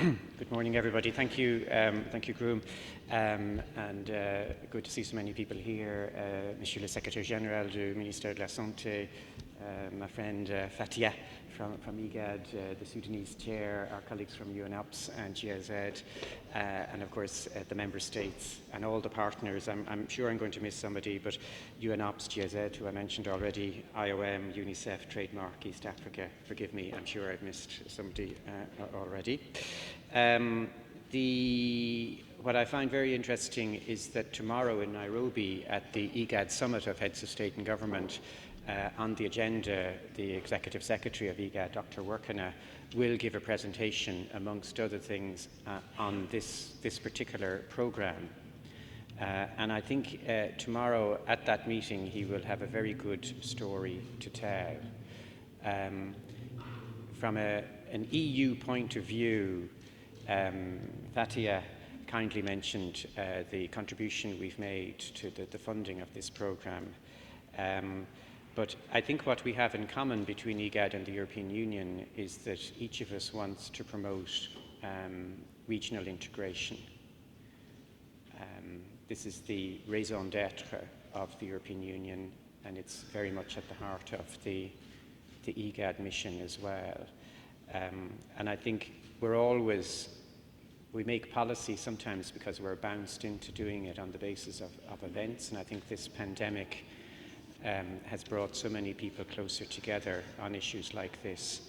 Good morning, everybody. Thank you, Groom, and good to see so many people here. Monsieur le Secrétaire Général du Ministère de la Santé, my friend Fatia from IGAD, the Sudanese chair, our colleagues from UNOPS and GIZ, and of course the member states and all the partners. I'm sure I'm going to miss somebody, but UNOPS, GIZ, who I mentioned already, IOM, UNICEF, Trademark, East Africa, forgive me, I'm sure I've missed somebody already. What I find very interesting is that tomorrow in Nairobi at the IGAD Summit of Heads of State and Government, on the agenda, the Executive Secretary of IGAD, Dr. Workana, will give a presentation, amongst other things, on this particular programme. And I think tomorrow at that meeting he will have a very good story to tell. From an EU point of view, Fatia kindly mentioned the contribution we've made to the funding of this programme. But I think what we have in common between IGAD and the European Union is that each of us wants to promote regional integration. This is the raison d'etre of the European Union, and it's very much at the heart of the IGAD mission as well. And I think we make policy sometimes because we're bounced into doing it on the basis of events, and I think this pandemic has brought so many people closer together on issues like this.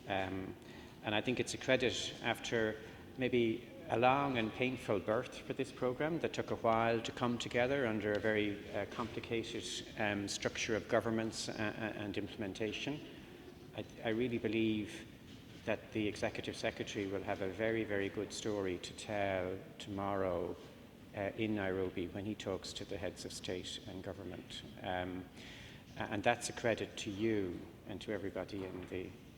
And I think it's a credit after maybe a long and painful birth for this programme that took a while to come together under a very complicated structure of governance and implementation. I really believe that the Executive Secretary will have a very, very good story to tell tomorrow in Nairobi when he talks to the heads of state and government. And that's a credit to you and to everybody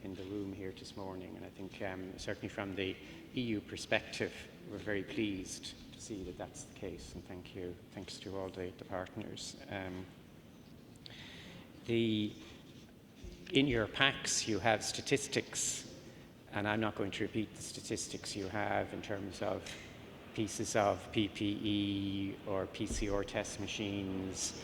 in the room here this morning. And I think certainly from the EU perspective, we're very pleased to see that that's the case. And thank you. Thanks to all the partners. In your packs, you have statistics, and I'm not going to repeat the statistics you have in terms of pieces of PPE or PCR test machines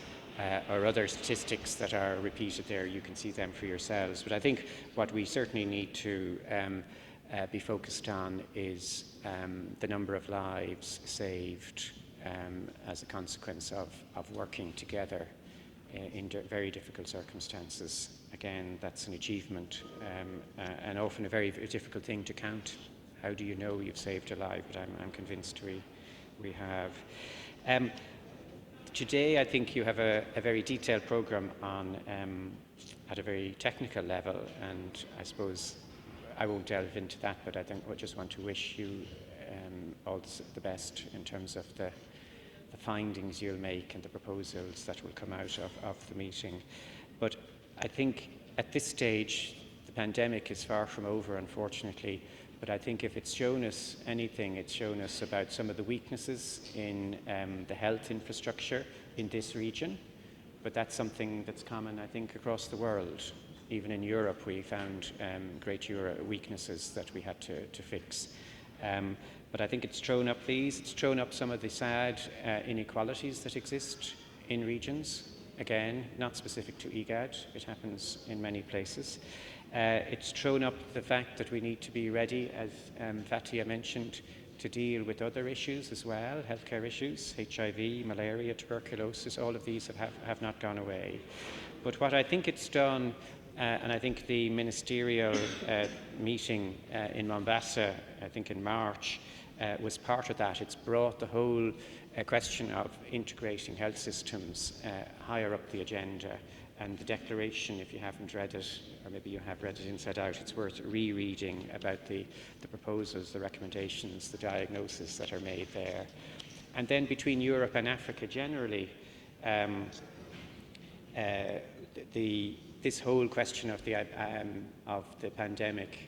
or other statistics that are repeated there. You can see them for yourselves. But I think what we certainly need to be focused on is the number of lives saved as a consequence of working together in very difficult circumstances. Again, that's an achievement and often a very difficult thing to count. How do you know you've saved a life? But I'm convinced we have. Today, I think you have a very detailed programme on at a very technical level, and I suppose I won't delve into that, but I think I just want to wish you all the best in terms of the findings you'll make and the proposals that will come out of the meeting. But I think at this stage, the pandemic is far from over, unfortunately. But I think if it's shown us anything, it's shown us about some of the weaknesses in the health infrastructure in this region. But that's something that's common, I think, across the world. Even in Europe, we found great weaknesses that we had to fix. But I think it's thrown up it's thrown up some of the sad inequalities that exist in regions. Again, not specific to IGAD, it happens in many places. It's thrown up the fact that we need to be ready, as Fatia mentioned, to deal with other issues as well, healthcare issues, HIV, malaria, tuberculosis, all of these have not gone away. But what I think it's done, and I think the ministerial meeting in Mombasa, I think in March, was part of that. It's brought the whole question of integrating health systems higher up the agenda. And the declaration, if you haven't read it, or maybe you have read it inside out, it's worth rereading about the proposals, the recommendations, the diagnoses that are made there. And then between Europe and Africa generally, this whole question of the pandemic,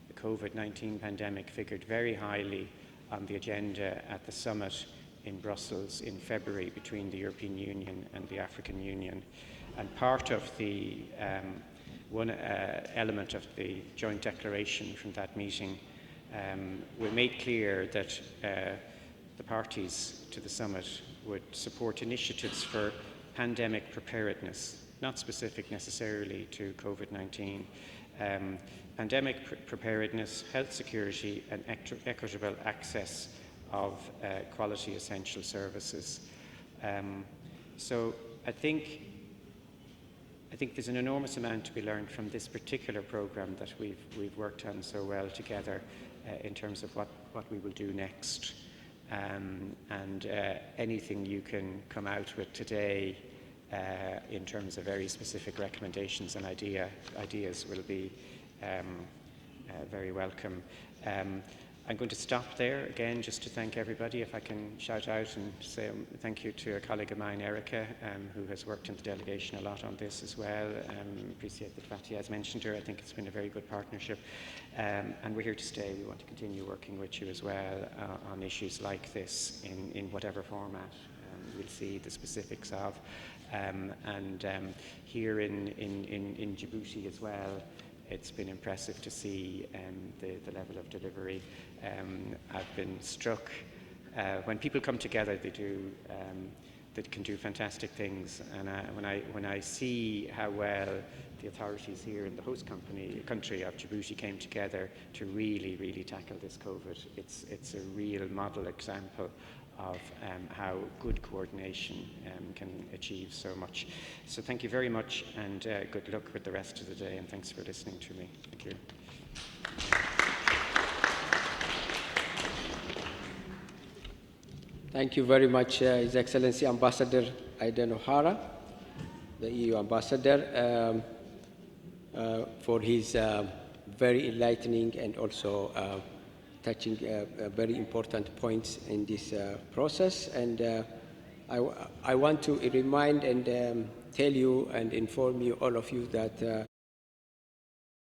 the COVID-19 pandemic, figured very highly on the agenda at the summit in Brussels in February between the European Union and the African Union. And part of the one element of the joint declaration from that meeting we made clear that the parties to the summit would support initiatives for pandemic preparedness, not specific necessarily to COVID-19. Pandemic preparedness, health security, and equitable access of quality essential services. So I think there's an enormous amount to be learned from this particular programme that we've worked on so well together in terms of what we will do next. And anything you can come out with today in terms of very specific recommendations and ideas will be very welcome. I'm going to stop there again just to thank everybody. If I can shout out and say thank you to a colleague of mine, Erica, who has worked in the delegation a lot on this as well. Appreciate that Fatih has mentioned her. I think it's been a very good partnership. And we're here to stay. We want to continue working with you as well on issues like this in whatever format we'll see the specifics of. Here in Djibouti as well, it's been impressive to see the level of delivery. I've been struck when people come together. They can do fantastic things. And when I see how well the authorities here in the host country of Djibouti came together to really tackle this COVID, it's a real model example of how good coordination can achieve so much. So thank you very much, and good luck with the rest of the day, and thanks for listening to me. Thank you. Thank you very much, His Excellency Ambassador Aidan O'Hara, the EU Ambassador, for his very enlightening and also touching very important points in this process. And I want to remind and tell you and inform you, all of you, that